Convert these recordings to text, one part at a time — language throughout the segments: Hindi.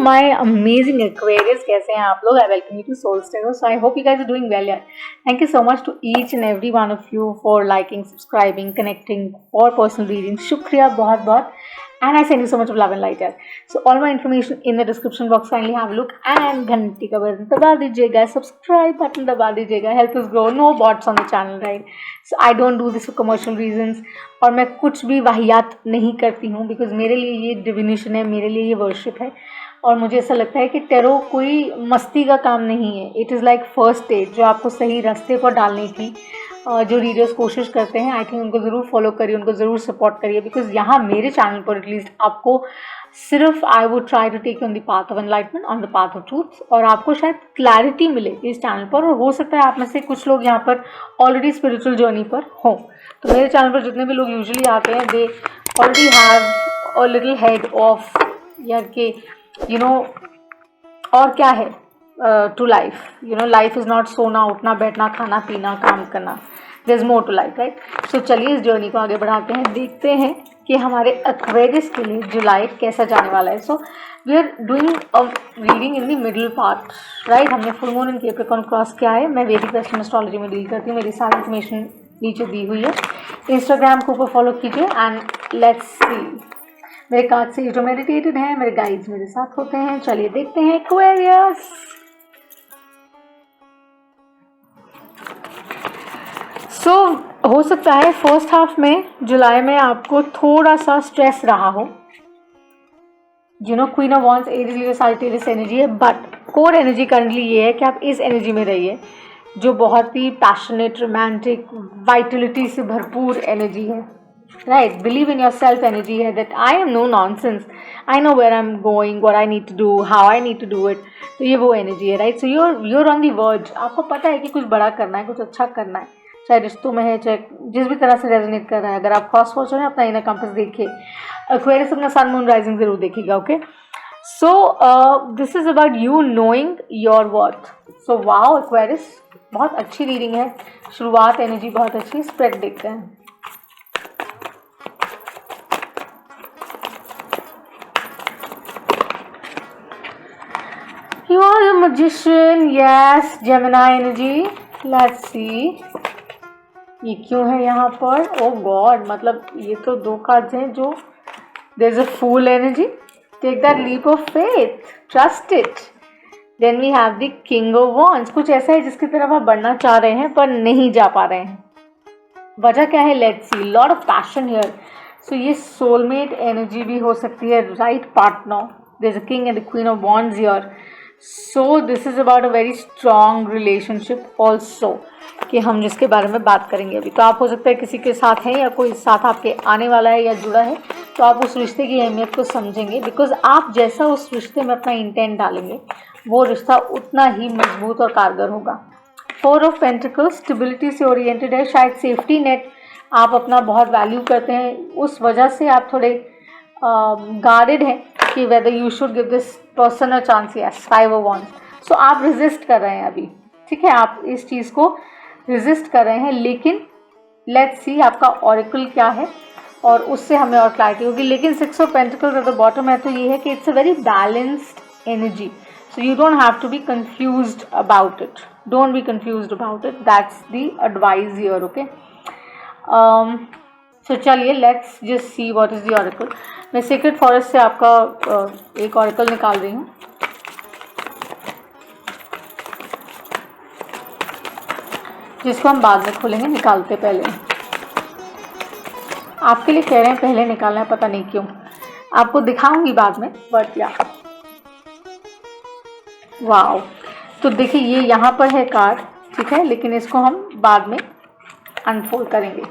माय अमेजिंग एक्वेरियस, कैसे हैं आप लोग? I welcome you to souls tarot. So I hope you guys are doing well यार। Thank you so much to each and every one of you for liking, subscribing, connecting, for personal reading. शुक्रिया बहुत बहुत, and I send you so much of love and light यार. So all my information in the description box, kindly have a look and घंटी का बटन दबा दीजिएगा, सब्सक्राइब बटन दबा दीजिएगा, help us grow. No bots on the channel, right? So I don't do this for commercial reasons. और मैं कुछ भी वाहियात नहीं करती हूँ, because मेरे लिए ये डिविनेशन है, मेरे लिए ये वर्शिप है. और मुझे ऐसा लगता है कि टेरो कोई मस्ती का काम नहीं है. It is like first stage जो आपको सही रास्ते पर डालने की जो रीडर्स कोशिश करते हैं. आई थिंक उनको ज़रूर फॉलो करिए, उनको ज़रूर सपोर्ट करिए, बिकॉज यहाँ मेरे चैनल पर एटलीस्ट आपको सिर्फ I would try to take on the path of enlightenment, on the path of truth, और आपको शायद क्लैरिटी मिले इस चैनल पर. और हो सकता है आप में से कुछ लोग यहाँ पर ऑलरेडी स्पिरिचुअल जर्नी पर हों. तो मेरे चैनल पर जितने भी लोग यूजुअली आते हैं, they already have a little head of यार के यू नो और क्या है to life. Life is not सोना, उठना, बैठना, खाना, पीना, काम करना. There is more to life, right? So चलिए इस जर्नी को आगे बढ़ाते हैं, देखते हैं कि हमारे एक्वेरियस के लिए जुलाई कैसा जाने वाला है. So we are doing a reading in the middle part, right? हमने full moon in Capricorn cross किया है. मैं वैदिक वेस्टर्न एस्ट्रोलॉजी में डील करती हूँ. मेरी सारी इन्फॉर्मेशन नीचे दी हुई है. इंस्टाग्राम को ऊपर फॉलो कीजिए एंड लेट्स सी. मेरे कार्ड से जो मेडिटेटेड है, मेरे गाइड्स मेरे साथ होते हैं. चलिए देखते हैं एक्वेरियस. सो हो सकता है फर्स्ट हाफ में जुलाई में आपको थोड़ा सा स्ट्रेस रहा हो. Queen of wands, Aries, Sagittarius energy है, बट कोर एनर्जी करंटली ये है कि आप इस एनर्जी में रहिए जो बहुत ही पैशनेट, रोमांटिक, वाइटलिटी से भरपूर एनर्जी है, right? Believe in yourself energy है, that I am no nonsense, I know where I am going, what I need to do, how I need to do it. तो ये वो एनर्जी है, right? So you're on the verge. आपको पता है कि कुछ बड़ा करना है, कुछ अच्छा करना है, चाहे रिश्तों में है, चाहे जिस भी तरह से रेजोनेट कर रहा है. अगर आप क्रॉस वॉच हो, अपना इनर कंपास देखिए. एक्वेरियस अपना सन मून राइजिंग जरूर देखिएगा, okay? So this is about you knowing your worth. So wow Aquarius, बहुत अच्छी रीडिंग है. शुरुआत एनर्जी बहुत अच्छी. स्प्रेड देखते हैं. You are a magician, yes, Gemini energy. Let's see. ये क्यों है यहाँ पर? Oh God, मतलब ये तो दो कार्ड्स हैं जो there's a fool energy. Take that leap of faith. Trust it. Then we have the King of Wands. कुछ ऐसा है जिसकी तरफ आप बढ़ना चाह रहे हैं पर नहीं जा पा रहे हैं. वजह क्या है? Let's see. Lot of passion here. So ये soulmate energy भी हो सकती है. Right partner. There's a King and the Queen of Wands here. So this is about a very strong relationship also, कि हम जिसके बारे में बात करेंगे अभी. तो आप हो सकता है किसी के साथ हैं या कोई साथ आपके आने वाला है या जुड़ा है, तो आप उस रिश्ते की अहमियत को समझेंगे, बिकॉज आप जैसा उस रिश्ते में अपना इंटेंट डालेंगे वो रिश्ता उतना ही मजबूत और कारगर होगा. 4 ऑफ पेंटिकल्स स्टेबिलिटी से ओरिएंटेड है. शायद सेफ्टी नेट आप अपना बहुत वैल्यू करते हैं, उस वजह से आप थोड़े गार्डेड हैं कि whether you should give this person a chance. Yes, 5 of wands. So आप रेजिस्ट कर रहे हैं अभी, ठीक है? आप इस चीज़ को रेजिस्ट कर रहे हैं, लेकिन लेट्स सी आपका ऑरिकल क्या है और उससे हमें और क्लैरिटी होगी. लेकिन 6 of pentacles at the bottom है, तो ये है कि it's a very balanced energy. So you don't have to be confused about it. Don't be confused about it. That's the advice here, okay? So चलिए let's just see what is the oracle. मैं सीक्रेट फॉरेस्ट से आपका एक ऑरिकल निकाल रही हूँ. जिसको हम बाद में खोलेंगे. निकालते पहले आपके लिए कह रहे हैं, पहले निकालना है, पता नहीं क्यों. आपको दिखाऊंगी बाद में, बट या वाओ. तो देखिए ये यहाँ पर है कार्ड, ठीक है, लेकिन इसको हम बाद में अनफोल्ड करेंगे.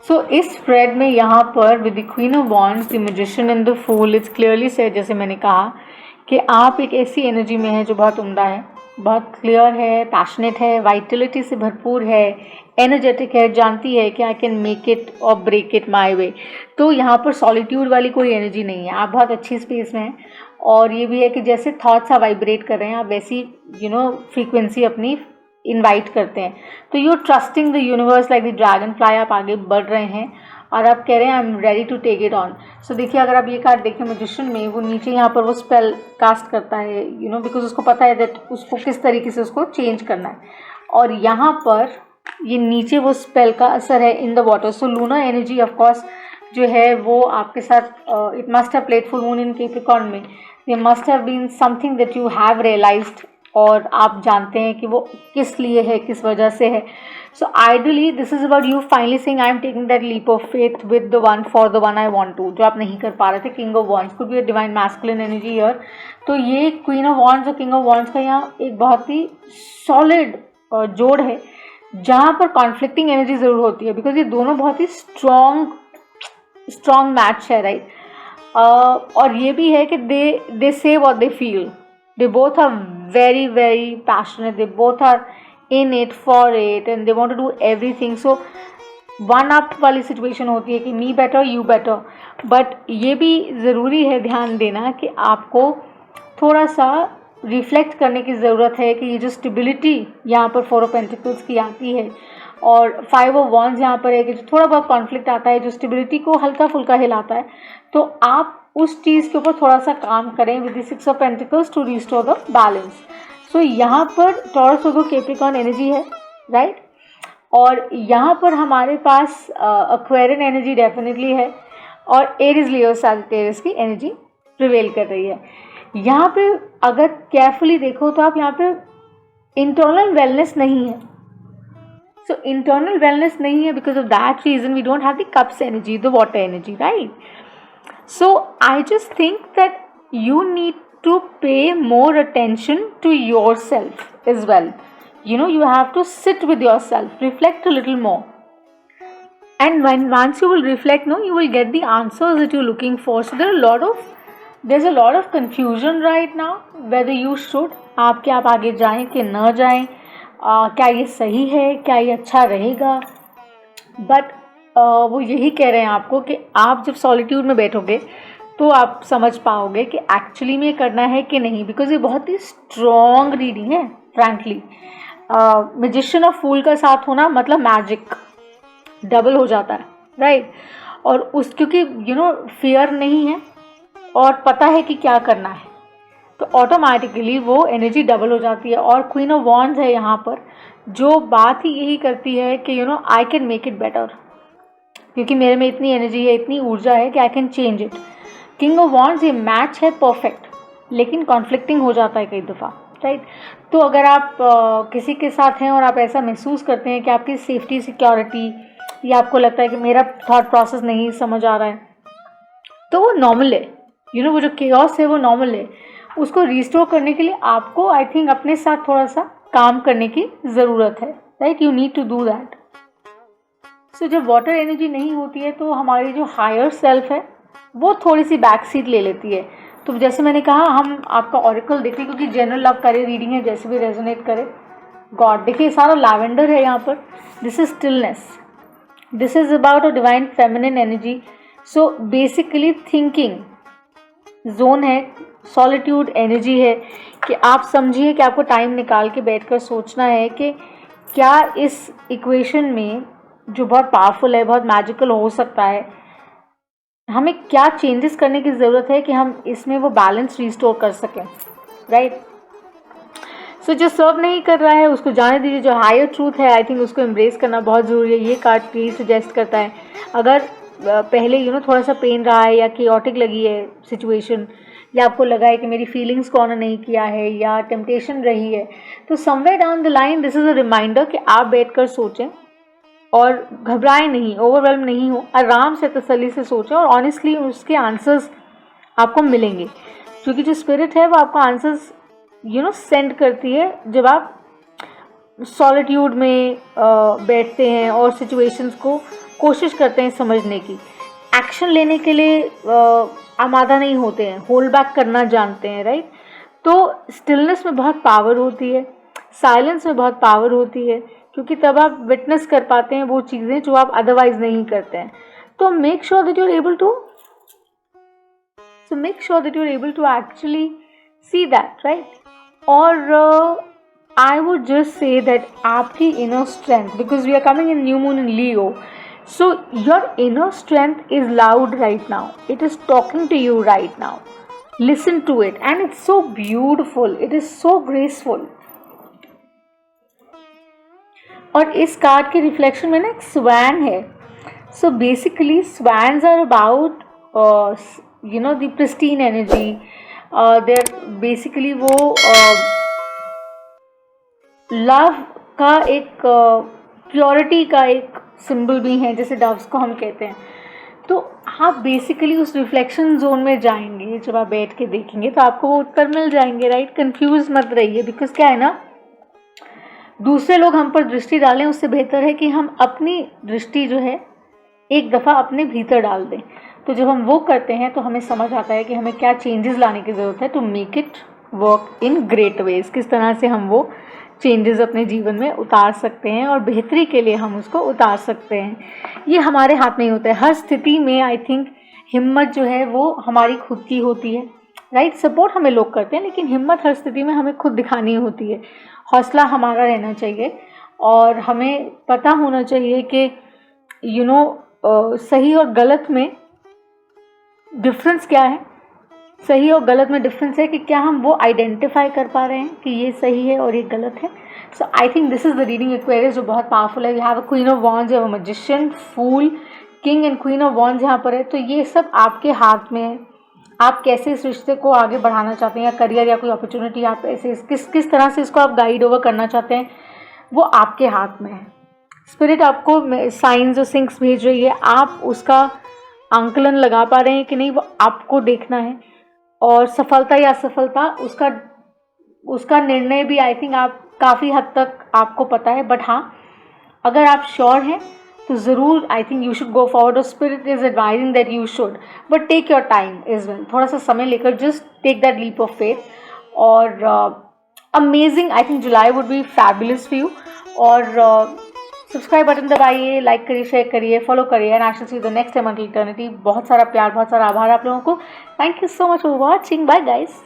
सो इस स्प्रेड में यहाँ पर with the queen of wands, the magician and the fool, it's clearly said, जैसे मैंने कहा, कि आप एक ऐसी एनर्जी में है जो बहुत उम्दा है, बहुत क्लियर है, पैशनेट है, वाइटलिटी से भरपूर है, एनर्जेटिक है, जानती है कि आई कैन मेक इट और ब्रेक इट माई वे. तो यहाँ पर सॉलिट्यूड वाली कोई एनर्जी नहीं है. आप बहुत अच्छी स्पेस में हैं. और ये भी है कि जैसे थॉट्स आप वाइब्रेट कर रहे हैं, आप वैसी फ्रीक्वेंसी अपनी इनवाइट करते हैं. तो you trusting the universe like the dragon fly. आप आगे बढ़ रहे हैं और आप कह रहे हैं I am ready to take it on. So देखिए, अगर आप ये कार्ड देखें मैजिशियन में, वो नीचे यहाँ पर वो स्पेल कास्ट करता है, यू नो, बिकॉज उसको पता है दैट उसको किस तरीके से उसको चेंज करना है। और यहाँ पर ये नीचे वो स्पेल का असर है in the water. So luna energy of course जो है वो आपके साथ, it must have played full moon in Capricorn में, ये must have been something that you have realized, और आप जानते हैं कि वो किस लिए है, किस वजह से है। So ideally this is about you finally saying I am taking that leap of faith with the one for the one I want to, जो आप नहीं कर पा रहे थे। King of wands could be a divine masculine energy here. तो ये क्वीन ऑफ वॉन्ड्स और किंग ऑफ वॉन्ड्स का यहाँ एक बहुत ही सॉलिड जोड़ है, जहाँ पर कॉन्फ्लिक्टिंग एनर्जी ज़रूर होती है, बिकॉज ये दोनों बहुत ही स्ट्रॉन्ग मैच है, राइट। और ये भी है कि दे से what they feel, they both are very very passionate, they both are in it for it and they want to do everything. So one up वाली सिचुएशन होती है कि me better you better, but ये भी ज़रूरी है ध्यान देना कि आपको थोड़ा सा रिफ्लेक्ट करने की ज़रूरत है कि ये जो स्टेबिलिटी यहाँ पर 4 ऑफ पेंटिकल्स की आती है और 5 ऑफ वॉन्ड्स यहाँ पर है कि जो थोड़ा बहुत कॉन्फ्लिक्ट आता है, जो स्टेबिलिटी को हल्का फुल्का हिलाता है, तो आप उस चीज़ के ऊपर थोड़ा सा काम करें with the 6 of pentacles to restore the balance. So यहाँ पर टॉरस वर्गो कैप्रिकॉर्न एनर्जी है, राइट। और यहाँ पर हमारे पास एक्वेरियन एनर्जी डेफिनेटली है और एरीज लियो सैजिटेरियस की एनर्जी प्रिवेल कर रही है। यहाँ पे अगर केयरफुली देखो तो आप यहाँ पे इंटरनल वेलनेस नहीं है। सो इंटरनल वेलनेस नहीं है, because of that reason we don't have the cups energy, the water energy, right. So I just think that you need to pay more attention to yourself as well. You know, you have to sit with yourself, reflect a little more. And once you will reflect, no, you will get the answers that you're looking for. So there's a lot of confusion right now whether you should, आप आगे जाएं कि न जाएं, क्या ये सही है, क्या ये अच्छा रहेगा। बट वो यही कह रहे हैं आपको कि आप जब सॉलिट्यूड में बैठोगे तो आप समझ पाओगे कि एक्चुअली में करना है कि नहीं, बिकॉज ये बहुत ही स्ट्रॉन्ग रीडिंग है फ्रैंकली। मैजिशियन ऑफ फूल का साथ होना मतलब मैजिक डबल हो जाता है, राइट। और उस क्योंकि यू नो फियर नहीं है और पता है कि क्या करना है, तो ऑटोमेटिकली वो एनर्जी डबल हो जाती है। और क्वीन ऑफ वॉन्ड्स है यहाँ पर, जो बात ही यही करती है कि you know I can make it better, क्योंकि मेरे में इतनी एनर्जी है, इतनी ऊर्जा है कि I can change it. King of wands ये मैच है परफेक्ट, लेकिन कॉन्फ्लिक्टिंग हो जाता है कई दफ़ा, राइट। तो अगर आप किसी के साथ हैं और आप ऐसा महसूस करते हैं कि आपकी सेफ्टी सिक्योरिटी, या आपको लगता है कि मेरा थॉट प्रोसेस नहीं समझ आ रहा है, तो वो नॉर्मल है। यू नो, वो जो केओस है वो नॉर्मल है। उसको रिस्टोर करने के लिए आपको आई थिंक अपने साथ थोड़ा सा काम करने की ज़रूरत है, right. You need to do that. So जब वाटर एनर्जी नहीं होती है तो हमारी जो हायर सेल्फ है वो थोड़ी सी बैक सीट ले लेती है। तो जैसे मैंने कहा, हम आपका ऑरिकल देखिए, क्योंकि जनरल लव करे रीडिंग है, जैसे भी रेजोनेट करे। गॉड देखिए, सारा लैवेंडर है यहाँ पर। This is stillness, this is about a divine feminine energy. So basically thinking zone है, सॉलिट्यूड एनर्जी है कि आप समझिए कि आपको टाइम निकाल के बैठकर सोचना है कि क्या इस इक्वेशन में, जो बहुत पावरफुल है, बहुत मैजिकल हो सकता है, हमें क्या चेंजेस करने की ज़रूरत है कि हम इसमें वो बैलेंस रिस्टोर कर सकें, राइट। सो जो सर्व नहीं कर रहा है उसको जाने दीजिए। जो हायर ट्रूथ है आई थिंक उसको एम्ब्रेस करना बहुत ज़रूरी है। ये कार्ड प्लीज सजेस्ट करता है, अगर पहले यू नो थोड़ा सा पेन रहा है या केओटिक लगी है सिचुएशन, या आपको लगा है कि मेरी फीलिंग्स को ऑनर नहीं किया है, या टेम्पटेशन रही है, तो somewhere down the line this is a reminder कि आप बैठकर सोचें और घबराएं नहीं, ओवरवेल्म नहीं हो, आराम से तसल्ली से सोचें और ऑनेस्टली उसके आंसर्स आपको मिलेंगे। क्योंकि जो स्पिरिट है वो आपको आंसर्स यू नो सेंड करती है जब आप सॉलिट्यूड में बैठते हैं और सिचुएशंस को कोशिश करते हैं समझने की। एक्शन लेने के लिए आमादा नहीं होते हैं, होल्ड बैक करना जानते हैं, राइट। तो स्टिलनेस में बहुत पावर होती है, साइलेंस में बहुत पावर होती है, क्योंकि तब आप विटनेस कर पाते हैं वो चीज़ें जो आप अदरवाइज नहीं करते हैं। तो make sure that you are able to actually see that, right. और I would just say that आपकी inner strength, because we are coming in new moon in Leo, So your inner strength is loud right now. It is talking to you right now. Listen to it, and it's so beautiful. It is so graceful. और इस कार्ड के रिफ्लेक्शन में ना एक स्वैन है. So basically swans are about the pristine energy. There basically वो लव का एक प्योरिटी का एक सिंबल भी है, जैसे डव्स को हम कहते हैं. तो आप बेसिकली उस रिफ्लेक्शन जोन में जाएंगे. जब आप बैठ के देखेंगे तो आपको वो उत्तर मिल जाएंगे, राइट. कंफ्यूज मत रहिए, बिकॉज क्या है ना, दूसरे लोग हम पर दृष्टि डालें उससे बेहतर है कि हम अपनी दृष्टि जो है एक दफ़ा अपने भीतर डाल दें. तो जब हम वो करते हैं तो हमें समझ आता है कि हमें क्या चेंजेस लाने की ज़रूरत है to make it work in great ways. किस तरह से हम वो चेंजेस अपने जीवन में उतार सकते हैं और बेहतरी के लिए हम उसको उतार सकते हैं. ये हमारे हाथ में ही होता है. हर स्थिति में आई थिंक हिम्मत जो है वो हमारी खुद की होती है, राइट. सपोर्ट हमें लोग करते हैं, लेकिन हिम्मत हर स्थिति में हमें खुद दिखानी होती है. हौसला हमारा रहना चाहिए और हमें पता होना चाहिए कि सही और गलत में डिफरेंस क्या है. सही और गलत में डिफरेंस है कि क्या हम वो आइडेंटिफाई कर पा रहे हैं कि ये सही है और ये गलत है. So I think this is the reading Aquarius, जो बहुत पावरफुल है. You have a queen of wands, you have a magician, fool, king and queen of wands यहाँ पर है. तो ये सब आपके हाथ में है. आप कैसे इस रिश्ते को आगे बढ़ाना चाहते हैं, या करियर या कोई अपॉर्चुनिटी, आप ऐसे किस तरह से इसको आप गाइड ओवर करना चाहते हैं, वो आपके हाथ में है. स्पिरिट आपको साइंस और सिंक्स भेज रही है. आप उसका आंकलन लगा पा रहे हैं कि नहीं, वो आपको देखना है. और सफलता या असफलता उसका निर्णय भी आई थिंक आप काफ़ी हद तक आपको पता है. बट हाँ, अगर आप श्योर हैं तो ज़रूर I think you should go forward. और spirit is advising that you should, but take your time is well. थोड़ा सा समय लेकर just take that leap of faith. और amazing, I think July would be fabulous for you. और सब्सक्राइब बटन दबाइए, लाइक करिए, शेयर करिए, फॉलो करिए. And I shall see you the next time until eternity. बहुत सारा प्यार, बहुत सारा आभार आप लोगों को. Thank you so much for watching. Bye guys.